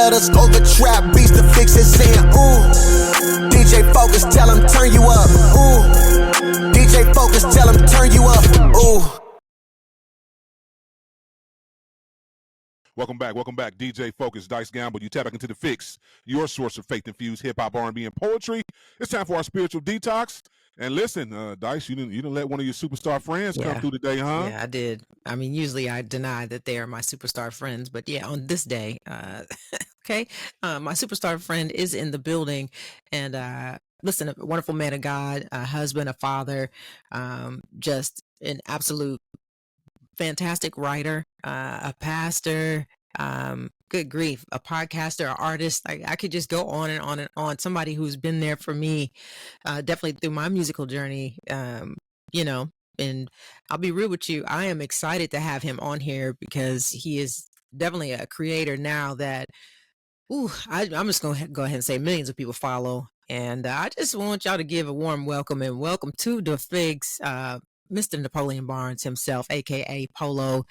letters over trap beats. The Fixx is saying, ooh. DJ Focus, tell him turn you up. Ooh. DJ Focus, tell him turn you up. Ooh. Welcome back. DJ Focus, Dice Gamble. You tap back into the Fixx, your source of faith-infused hip-hop, R&B, and poetry. It's time for our spiritual detox. And listen, Dice, you didn't let one of your superstar friends come through today, huh? Yeah, I did. I mean, usually I deny that they are my superstar friends, but yeah, on this day, okay, my superstar friend is in the building, and listen, a wonderful man of God, a husband, a father, just an absolute fantastic writer, a pastor, good grief, a podcaster, an artist. I could just go on and on and on. Somebody who's been there for me, definitely through my musical journey, you know, and I'll be real with you. I am excited to have him on here because he is definitely a creator now that, I'm just going to go ahead and say millions of people follow. And I just want y'all to give a warm welcome and welcome to the Fixx, Mr. Napoleon Barnes himself, aka Polo.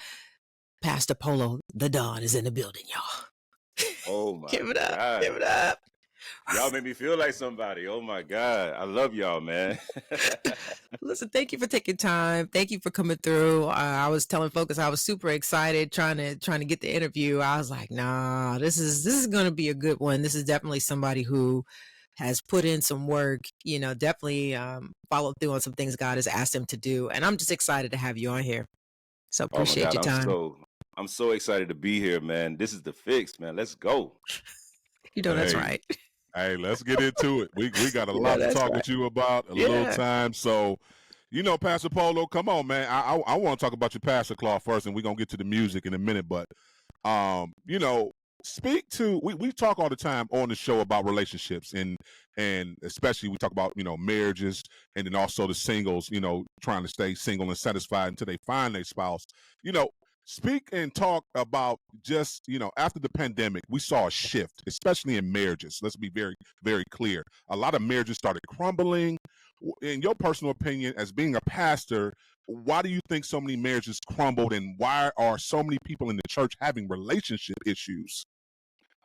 Pastor Polo, the Don is in the building, y'all. Oh my Give it up. God. Give it up. Y'all made me feel like somebody. Oh my God. I love y'all, man. Listen, thank you for taking time. Thank you for coming through. I was telling Focus I was super excited trying to get the interview. I was like, nah, this is going to be a good one. This is definitely somebody who has put in some work, definitely followed through on some things God has asked him to do. And I'm just excited to have you on here. So appreciate your time. I'm so excited to be here, man. This is the Fixx, man. Let's go. That's right. Hey, let's get into it. We got a lot to talk with you about, a little time. So, Pastor Polo, come on, man. I want to talk about your pastor claw first, and we're going to get to the music in a minute. But, speak to, we talk all the time on the show about relationships, and especially we talk about, marriages, and then also the singles, trying to stay single and satisfied until they find their spouse. Speak and talk about just, after the pandemic, we saw a shift, especially in marriages. Let's be very, very clear. A lot of marriages started crumbling. In your personal opinion, as being a pastor, why do you think so many marriages crumbled, and why are so many people in the church having relationship issues?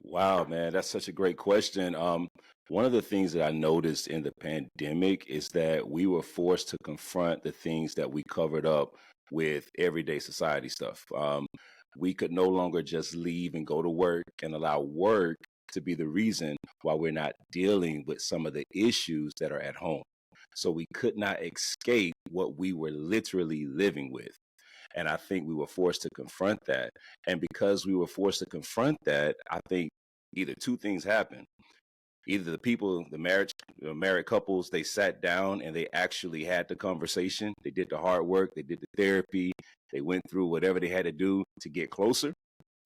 Wow, man, that's such a great question. One of the things that I noticed in the pandemic is that we were forced to confront the things that we covered up with everyday society stuff. We could no longer just leave and go to work and allow work to be the reason why we're not dealing with some of the issues that are at home. So we could not escape what we were literally living with. And I think we were forced to confront that. And because we were forced to confront that, I think either two things happened. Either the married couples, they sat down and they actually had the conversation. They did the hard work. They did the therapy. They went through whatever they had to do to get closer.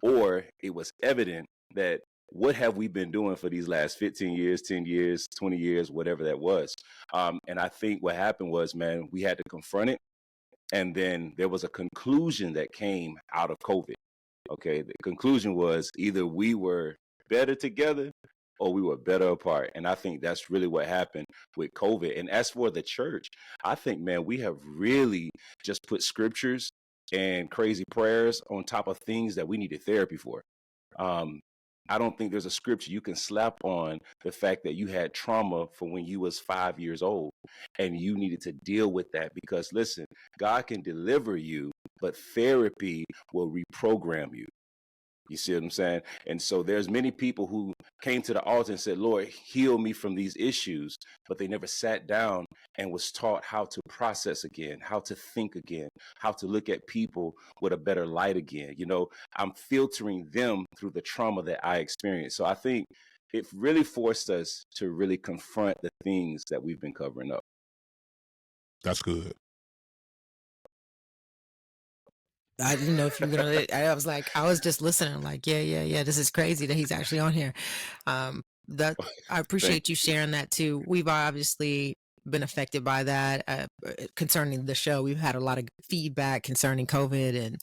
Or it was evident that what have we been doing for these last 15 years, 10 years, 20 years, whatever that was. And I think what happened was, man, we had to confront it. And then there was a conclusion that came out of COVID. Okay, the conclusion was either we were better together or we were better apart. And I think that's really what happened with COVID. And as for the church, I think, man, we have really just put scriptures and crazy prayers on top of things that we needed therapy for. I don't think there's a scripture you can slap on the fact that you had trauma from when you was 5 years old and you needed to deal with that, because listen, God can deliver you, but therapy will reprogram you. You see what I'm saying? And so there's many people who came to the altar and said, Lord, heal me from these issues, but they never sat down and was taught how to process again, how to think again, how to look at people with a better light again. I'm filtering them through the trauma that I experienced. So I think it really forced us to really confront the things that we've been covering up. That's good. I didn't know if you were gonna. I was just listening. Like, yeah. This is crazy that he's actually on here. That I appreciate you sharing that too. We've obviously been affected by that concerning the show. We've had a lot of feedback concerning COVID and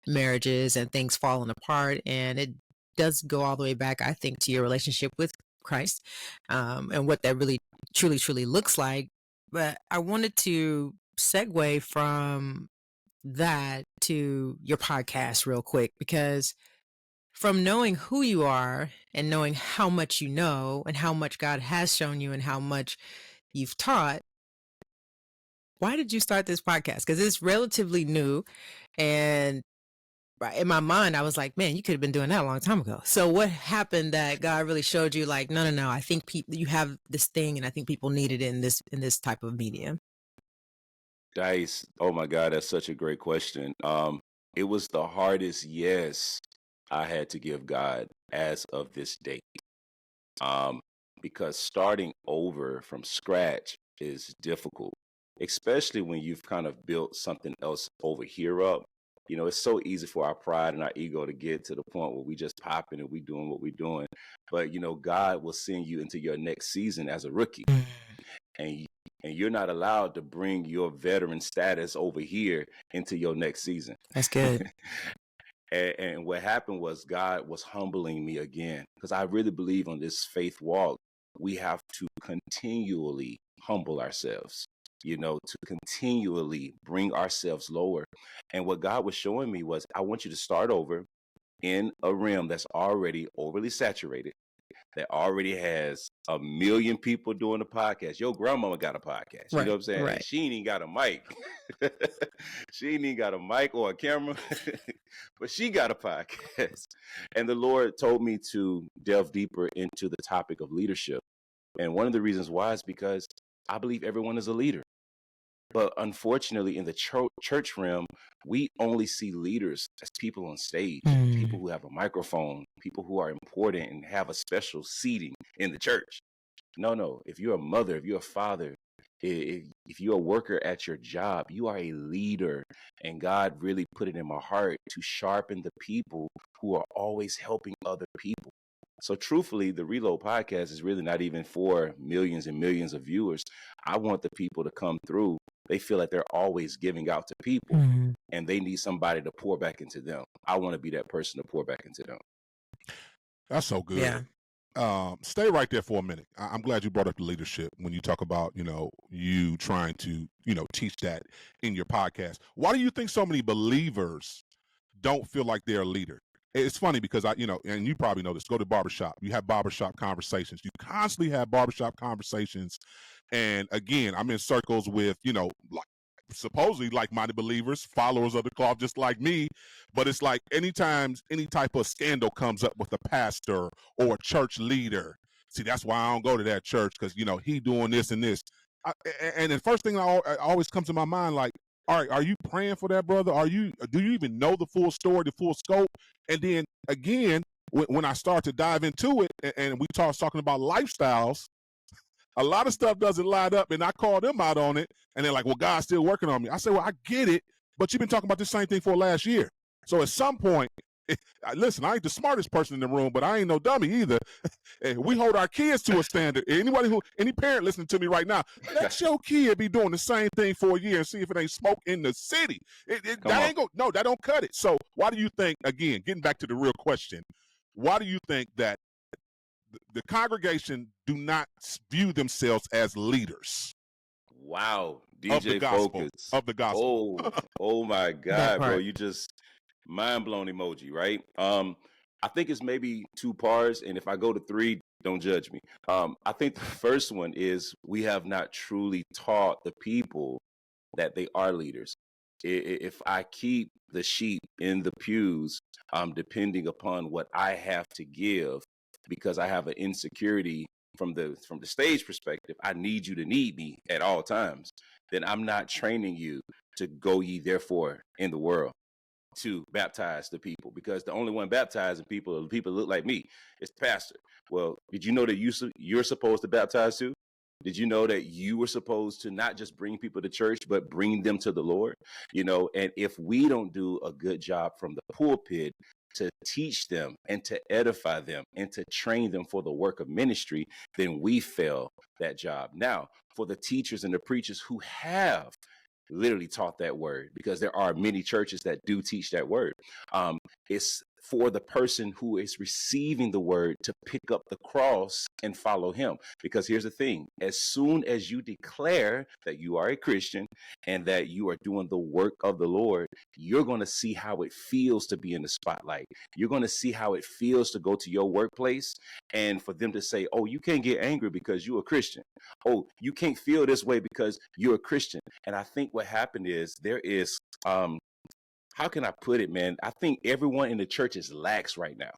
marriages and things falling apart, and it does go all the way back, I think, to your relationship with Christ, and what that really, truly looks like. But I wanted to segue from that to your podcast real quick, because from knowing who you are and knowing how much you know and how much God has shown you and how much you've taught, why did you start this podcast? Because it's relatively new, and in my mind, I was like, man, you could have been doing that a long time ago. So what happened that God really showed you like, no, I think you have this thing, and I think people need it in this type of medium? Dice, oh my God, that's such a great question. It was the hardest yes I had to give God as of this date. Because starting over from scratch is difficult, especially when you've kind of built something else over here up. You know, it's so easy for our pride and our ego to get to the point where we just popping and we doing what we're doing. But, you know, God will send you into your next season as a rookie. And you're not allowed to bring your veteran status over here into your next season. That's good. And what happened was God was humbling me again, because I really believe on this faith walk, we have to continually humble ourselves, you know, to continually bring ourselves lower. And what God was showing me was, I want you to start over in a realm that's already overly saturated, that already has 1 million people doing a podcast. Your grandmama got a podcast. You know what I'm saying? Right. She ain't even got a mic. She ain't even got a mic or a camera, but she got a podcast. And the Lord told me to delve deeper into the topic of leadership. And one of the reasons why is because I believe everyone is a leader. But unfortunately, in the church realm, we only see leaders as people on stage, people who have a microphone, people who are important and have a special seating in the church. No. If you're a mother, if you're a father, if you're a worker at your job, you are a leader. And God really put it in my heart to sharpen the people who are always helping other people. So truthfully, the Reload podcast is really not even for millions and millions of viewers. I want the people to come through. They feel like they're always giving out to people, and they need somebody to pour back into them. I want to be that person to pour back into them. That's so good. Yeah. Stay right there for a minute. I'm glad you brought up the leadership when you talk about, you know, you trying to, you know, teach that in your podcast. Why do you think so many believers don't feel like they're a leader? It's funny because you know, and you probably know this, go to barbershop. You have barbershop conversations. You constantly have barbershop conversations. And again, I'm in circles with, you know, like supposedly like-minded believers, followers of the cloth, just like me. But it's like anytime any type of scandal comes up with a pastor or a church leader, see, that's why I don't go to that church, because, you know, he doing this and this. And the first thing that always comes to my mind, like, all right, are you praying for that brother? Do you even know the full story, the full scope? And then again, when I start to dive into it, and we talking about lifestyles, a lot of stuff doesn't line up, and I call them out on it, and they're like, well, God's still working on me. I say, well, I get it, but you've been talking about the same thing for last year. So at some point, listen, I ain't the smartest person in the room, but I ain't no dummy either. We hold our kids to a standard. Any parent listening to me right now, let your kid be doing the same thing for a year and see if it ain't smoke in the city. That don't cut it. So why do you think, again, getting back to the real question, why do you think that the congregation do not view themselves as leaders? Wow, DJ of the gospel, Focus. Of the gospel. Oh my God, bro. You just mind blown emoji, right? I think it's maybe 2 parts. And if I go to 3, don't judge me. I think the first one is we have not truly taught the people that they are leaders. If I keep the sheep in the pews, depending upon what I have to give, because I have an insecurity from the stage perspective, I need you to need me at all times, then I'm not training you to go ye therefore in the world to baptize the people, because the only one baptizing people are the people that look like me. It's the pastor. Well, did you know that you're supposed to baptize too? Did you know that you were supposed to not just bring people to church, but bring them to the Lord? You know, and if we don't do a good job from the pulpit to teach them and to edify them and to train them for the work of ministry, then we fail that job. Now, for the teachers and the preachers who have literally taught that word, because there are many churches that do teach that word, it's for the person who is receiving the word to pick up the cross and follow him. Because here's the thing, as soon as you declare that you are a Christian and that you are doing the work of the Lord, you're going to see how it feels to be in the spotlight. You're going to see how it feels to go to your workplace and for them to say, oh, you can't get angry because you're a Christian. Oh, you can't feel this way because you're a Christian. And I think what happened is there is, how can I put it, man? I think everyone in the church is lax right now.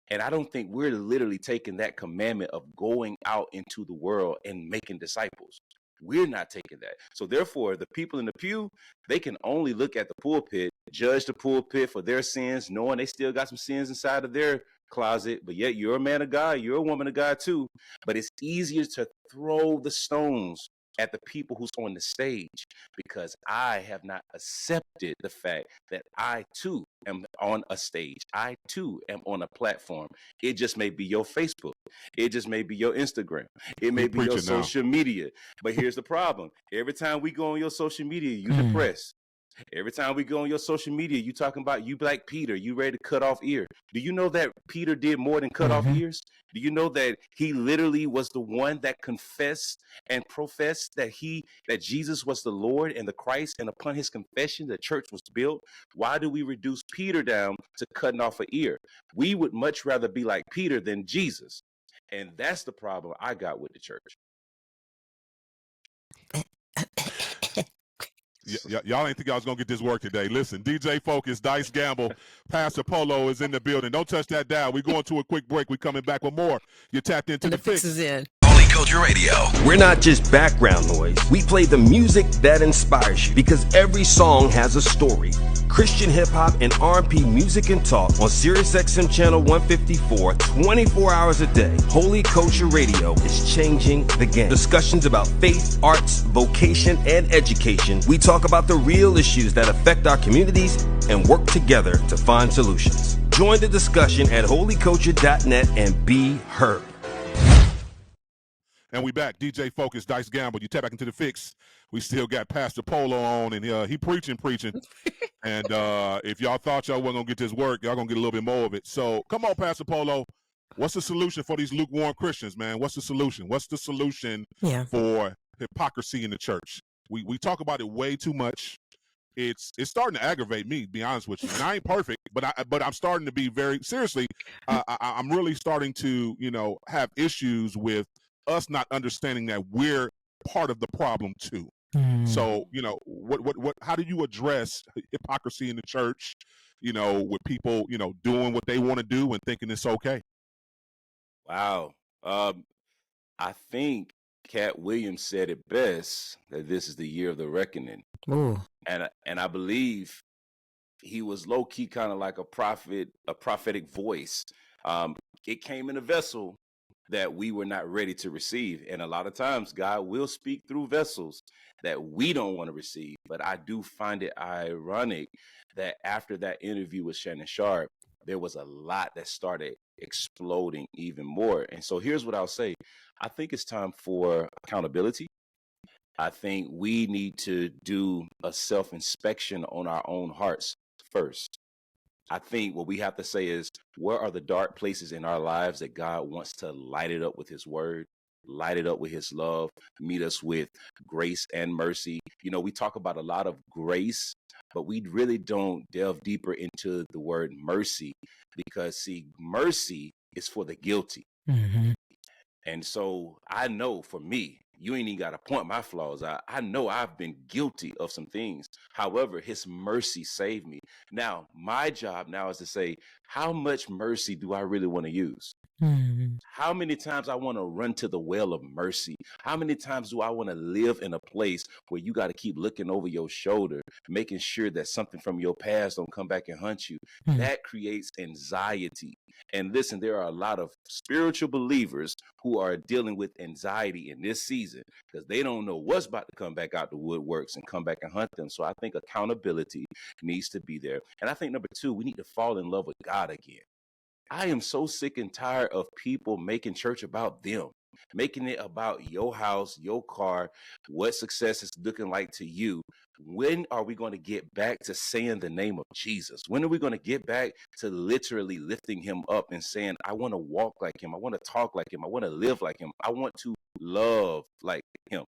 And I don't think we're literally taking that commandment of going out into the world and making disciples. We're not taking that. So therefore, the people in the pew, they can only look at the pulpit, judge the pulpit for their sins, knowing they still got some sins inside of their closet. But yet you're a man of God, you're a woman of God too. But it's easier to throw the stones at the people who's on the stage because I have not accepted the fact that I too am on a stage. I too am on a platform. It just may be your Facebook. It just may be your Instagram. It may be your social media. But here's the problem. Every time we go on your social media, you depressed. Every time we go on your social media, you talking about you like Peter, you ready to cut off ear. Do you know that Peter did more than cut off ears? Do you know that he literally was the one that confessed and professed that Jesus was the Lord and the Christ, and upon his confession, the church was built? Why do we reduce Peter down to cutting off an ear? We would much rather be like Peter than Jesus. And that's the problem I got with the church. Y'all ain't think I was going to get this work today. Listen, DJ Focus, Dice Gamble, Pastor Polo is in the building. Don't touch that dial. We're going to a quick break. We're coming back with more. You're tapped into the Fixx. Is in. Holy Culture Radio. We're not just background noise. We play the music that inspires you because every song has a story. Christian hip hop and R&B music and talk on Siriusxm channel 154, 24 hours a day. Holy Culture Radio is changing the game. Discussions about faith, arts, vocation, and education. We talk about the real issues that affect our communities and work together to find solutions. Join the discussion at holyculture.net and be heard. And we back. DJ Focus, Dice Gamble. You tap back into the Fixx. We still got Pastor Polo on, and he preaching. And if y'all thought y'all wasn't going to get this work, y'all going to get a little bit more of it. So come on, Pastor Polo. What's the solution for these lukewarm Christians, man? What's the solution? What's the solution for hypocrisy in the church? We talk about it way too much. It's starting to aggravate me, to be honest with you. And I ain't perfect, but I'm starting to be very seriously. I'm really starting to have issues with us not understanding that we're part of the problem too. So what how do you address hypocrisy in the church? With people doing what they want to do and thinking it's okay. Wow. I think Cat Williams said it best, that this is the year of the reckoning. Ooh. And I believe he was low key kind of like a prophetic voice. It came in a vessel that we were not ready to receive. And a lot of times God will speak through vessels that we don't want to receive. But I do find it ironic that after that interview with Shannon Sharp, there was a lot that started exploding even more. And so here's what I'll say. I think it's time for accountability. I think we need to do a self-inspection on our own hearts first. I think what we have to say is, where are the dark places in our lives that God wants to light it up with his word, light it up with his love, meet us with grace and mercy? We talk about a lot of grace, but we really don't delve deeper into the word mercy because, see, mercy is for the guilty. And so I know for me, you ain't even got to point my flaws out. I know I've been guilty of some things. However, his mercy saved me. Now, my job now is to say, how much mercy do I really want to use? How many times I want to run to the well of mercy? How many times do I want to live in a place where you got to keep looking over your shoulder, making sure that something from your past don't come back and hunt you? That creates anxiety. And listen, there are a lot of spiritual believers who are dealing with anxiety in this season because they don't know what's about to come back out the woodworks and come back and hunt them. So I think accountability needs to be there. And I think number two, we need to fall in love with God again. I am so sick and tired of people making church about them. making it about your house, your car, what success is looking like to you. When are we going to get back to saying the name of Jesus? When are we going to get back to literally lifting him up and saying, I want to walk like him. I want to talk like him. I want to live like him. I want to love like him.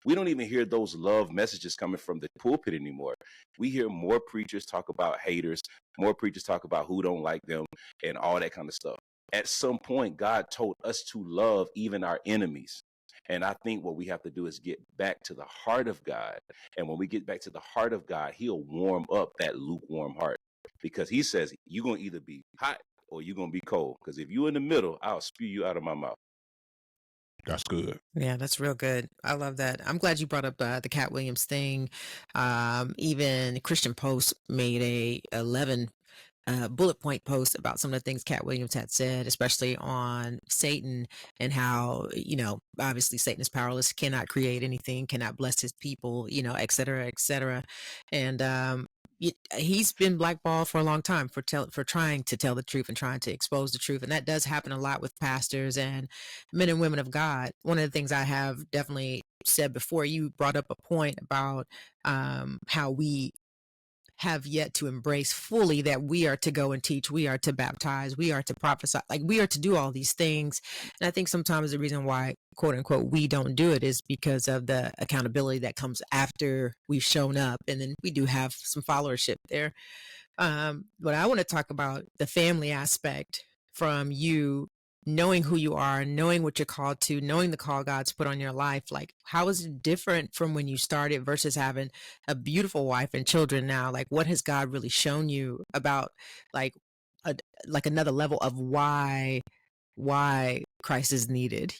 We don't even hear those love messages coming from the pulpit anymore. We hear more preachers talk about haters, more preachers talk about who don't like them and all that kind of stuff. At some point, God told us to love even our enemies. And I think what we have to do is get back to the heart of God. And when we get back to the heart of God, he'll warm up that lukewarm heart, because he says you're going to either be hot or you're going to be cold. Because if you're in the middle, I'll spew you out of my mouth. That's good. Yeah, that's real good. I love that. I'm glad you brought up the Cat Williams thing. Even Christian Post made a 11 bullet point post about some of the things Cat Williams had said, especially on Satan and how, obviously Satan is powerless, cannot create anything, cannot bless his people, et cetera, et cetera. And he's been blackballed for a long time for trying to tell the truth and trying to expose the truth. And that does happen a lot with pastors and men and women of God. One of the things I have definitely said before, you brought up a point about how we have yet to embrace fully that we are to go and teach, we are to baptize, we are to prophesy, like we are to do all these things. And I think sometimes the reason why, quote unquote, we don't do it is because of the accountability that comes after we've shown up. And then we do have some followership there. But I want to talk about the family aspect from you knowing who you are, knowing what you're called to, knowing the call God's put on your life. Like, how is it different from when you started versus having a beautiful wife and children now? Like, what has God really shown you about like another level of why Christ is needed,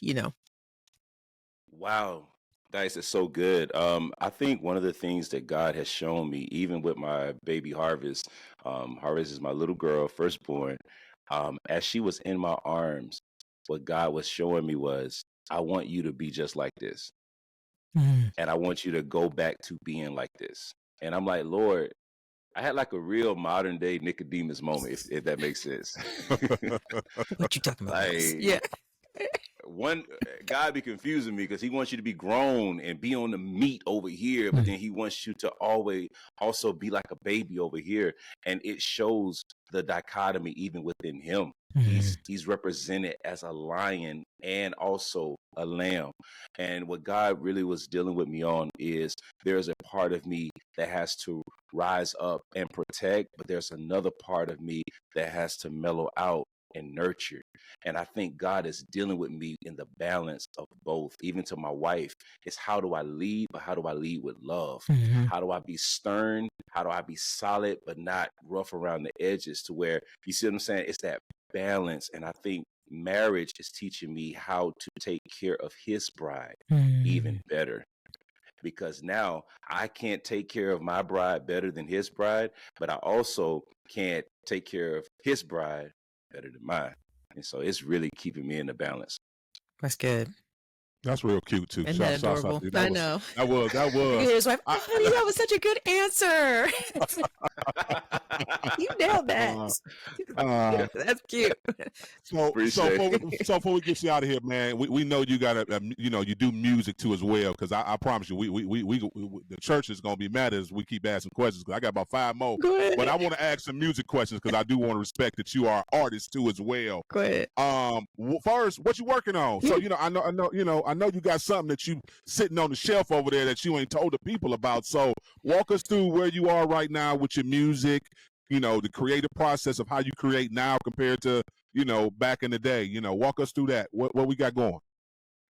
Wow. Dice is so good. I think one of the things that God has shown me, even with my baby Harvest, Harvest is my little girl, firstborn. As she was in my arms, what God was showing me was, I want you to be just like this. And I want you to go back to being like this. And I'm like, Lord, I had like a real modern day Nicodemus moment, if that makes sense. What you talking about? Like, yeah. One, God be confusing me because he wants you to be grown and be on the meat over here, but then he wants you to always also be like a baby over here. And it shows the dichotomy even within him. He's represented as a lion and also a lamb. And what God really was dealing with me on is there's a part of me that has to rise up and protect, but there's another part of me that has to mellow out and nurture. And I think God is dealing with me in the balance of both. Even to my wife, it's how do I lead, but how do I lead with love? How do I be stern? How do I be solid, but not rough around the edges, to where, you see what I'm saying? It's that balance. And I think marriage is teaching me how to take care of his bride even better. Because now I can't take care of my bride better than his bride, but I also can't take care of his bride better than mine. And so it's really keeping me in the balance. That's good. That's real cute too. Isn't that adorable? I know. That was. His wife, oh, honey, that was such a good answer. You nailed that. That's cute. So before we get you out of here, man, we know you got you do music too as well. Because I promise you, we the church is gonna be mad as we keep asking questions. Because I got about 5 more, but I want to ask some music questions because I do want to respect that you are an artist too as well. Go ahead. First, what you working on? So I know you got something that you sitting on the shelf over there that you ain't told the people about. So walk us through where you are right now with your music, the creative process of how you create now compared to, back in the day. Walk us through that. What we got going?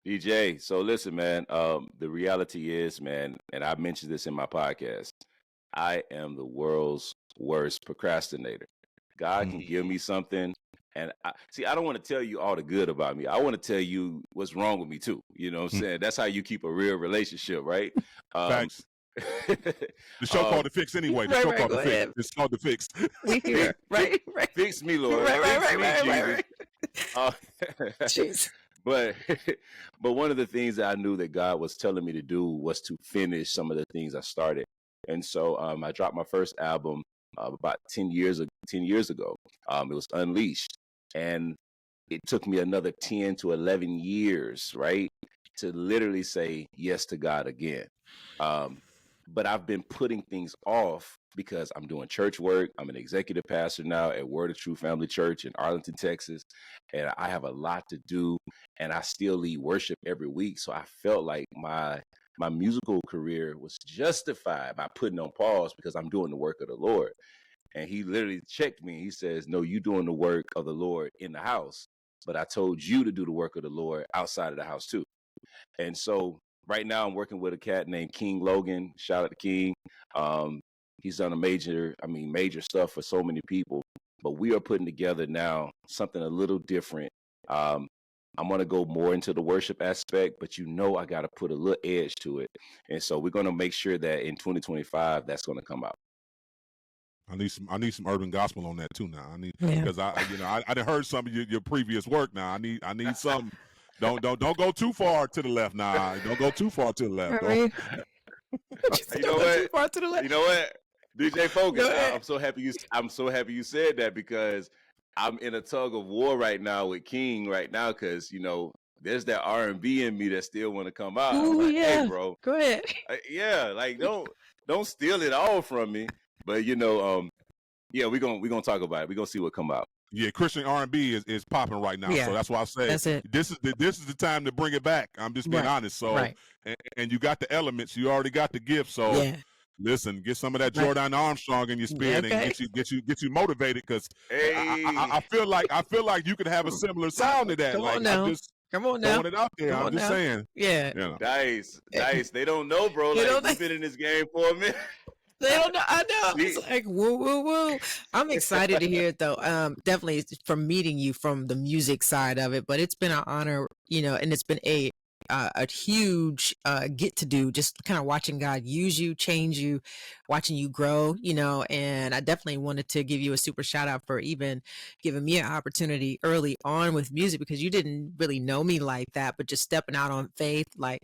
DJ, so listen, man, the reality is, man, and I mentioned this in my podcast, I am the world's worst procrastinator. God can give me something. And I don't want to tell you all the good about me. I want to tell you what's wrong with me too. You know what I'm saying? That's how you keep a real relationship, right? Thanks. The show called The Fixx anyway. The show called The Fixx. It's called The Fixx. We here, right? Fix me, Lord. Right. Jeez. But one of the things that I knew that God was telling me to do was to finish some of the things I started. And so I dropped my first album about 10 years ago. It was Unleashed. And it took me another 10 to 11 years, right, to literally say yes to God again. But I've been putting things off because I'm doing church work. I'm an executive pastor now at Word of Truth Family Church in Arlington, Texas. And I have a lot to do, and I still lead worship every week. So I felt like my musical career was justified by putting on pause because I'm doing the work of the Lord. And he literally checked me. He says, no, you doing the work of the Lord in the house, but I told you to do the work of the Lord outside of the house too. And so right now I'm working with a cat named King Logan. Shout out to King. He's done major stuff for so many people, but we are putting together now something a little different. I'm going to go more into the worship aspect, but I got to put a little edge to it. And so we're going to make sure that in 2025, that's going to come out. I need some urban gospel on that too. Now because I done heard some of your previous work. Now I need some. Don't go too far to the left. Nah, don't go too far to the left. Right. You know what? Too far to the left. You know what? DJ Focus. I'm so happy you said that, because I'm in a tug of war right now with King right now, because there's that R&B in me that still want to come out. Ooh, like, yeah. Hey, bro. Go ahead. Like don't steal it all from me. But we're gonna talk about it. We're gonna see what come out. Yeah, Christian R&B is popping right now. Yeah, so that's why I say that's it. This is the time to bring it back. I'm just being honest. So and you got the elements, you already got the gift. So listen, get some of that Jordan Armstrong in your spirit and get you motivated, because I feel like you could have a similar sound to that. Come on now. Come on now. Throwing it out there. I'm just saying. Yeah. Dice. They don't know, bro. Like, we've been in this game for a minute. They don't know. I know. It's like, woo. I'm excited to hear it, though. Definitely from meeting you from the music side of it, but it's been an honor, and it's been a huge get to do, just kind of watching God use you, change you, watching you grow, and I definitely wanted to give you a super shout out for even giving me an opportunity early on with music, because you didn't really know me like that, but just stepping out on faith, like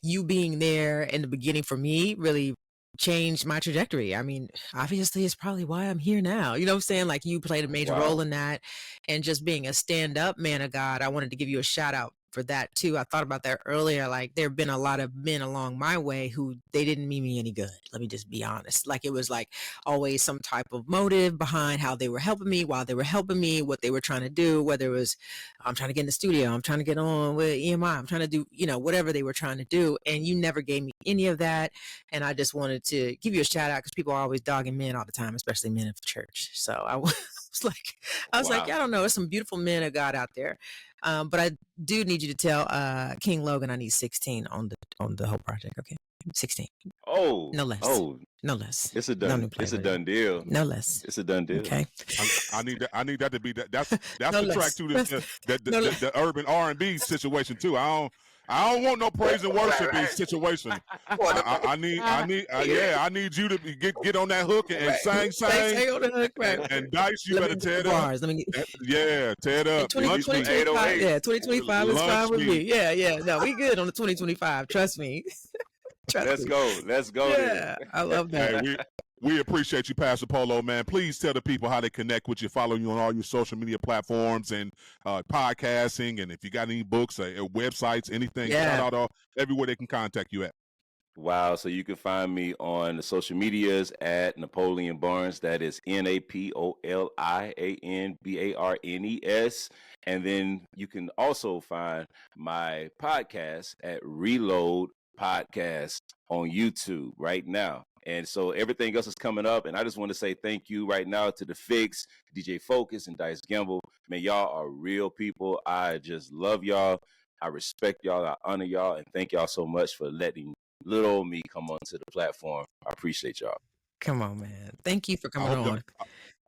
you being there in the beginning for me really changed my trajectory. I mean, obviously it's probably why I'm here now. You know what I'm saying? Like, you played a major role in that, and just being a stand-up man of God. I wanted to give you a shout out for that too. I thought about that earlier. Like, there have been a lot of men along my way who they didn't mean me any good. Let me just be honest. Like, it was like always some type of motive behind how they were helping me, while they were helping me, what they were trying to do, whether it was, I'm trying to get in the studio, I'm trying to get on with EMI, I'm trying to do, whatever they were trying to do. And you never gave me any of that. And I just wanted to give you a shout out, because people are always dogging men all the time, especially men of the church. So I was like, I don't know, there's some beautiful men of God out there. But I do need you to tell King Logan I need 16 on the whole project. Okay, 16. Oh, no less. Oh, no less. It's a done. It's a done deal. No less. It's a done deal. Okay. I need that to be that. That's no the less. track to the urban R&B situation too. I don't want no praise and worship in situation. I need you to get on that hook and sing. Stay on the hook, right? And Dice, you better tear it up. Tear it up. 2025, 2025 is fine with me. Yeah. No, we good on the 2025. Trust me. Let's go. Yeah, I love that. Hey, we appreciate you, Pastor Polo, man. Please tell the people how they connect with you, follow you on all your social media platforms and podcasting, and if you got any books or websites, anything, shout out everywhere they can contact you at. Wow. So you can find me on the social medias at Napoleon Barnes. That is NapolianBarnes. And then you can also find my podcast at Reload Podcast on YouTube right now. And so everything else is coming up. And I just want to say thank you right now to the Fixx, DJ Focus, and Dice Gamble. Man, y'all are real people. I just love y'all. I respect y'all. I honor y'all. And thank y'all so much for letting little old me come onto the platform. I appreciate y'all. Come on, man. Thank you for coming on.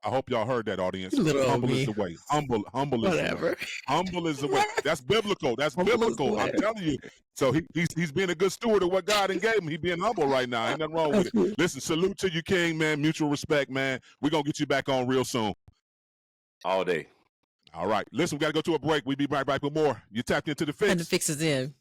I hope y'all heard that, audience. Humble is the way. Humble is the way. Humble is the way. That's biblical. I'm telling you. So he's being a good steward of what God gave him. He's being humble right now. Ain't nothing wrong with it. Listen, salute to you, King, man. Mutual respect, man. We're going to get you back on real soon. All day. All right. Listen, we got to go to a break. We'll be right back with more. You tapped into the Fixx. And the Fixx is in.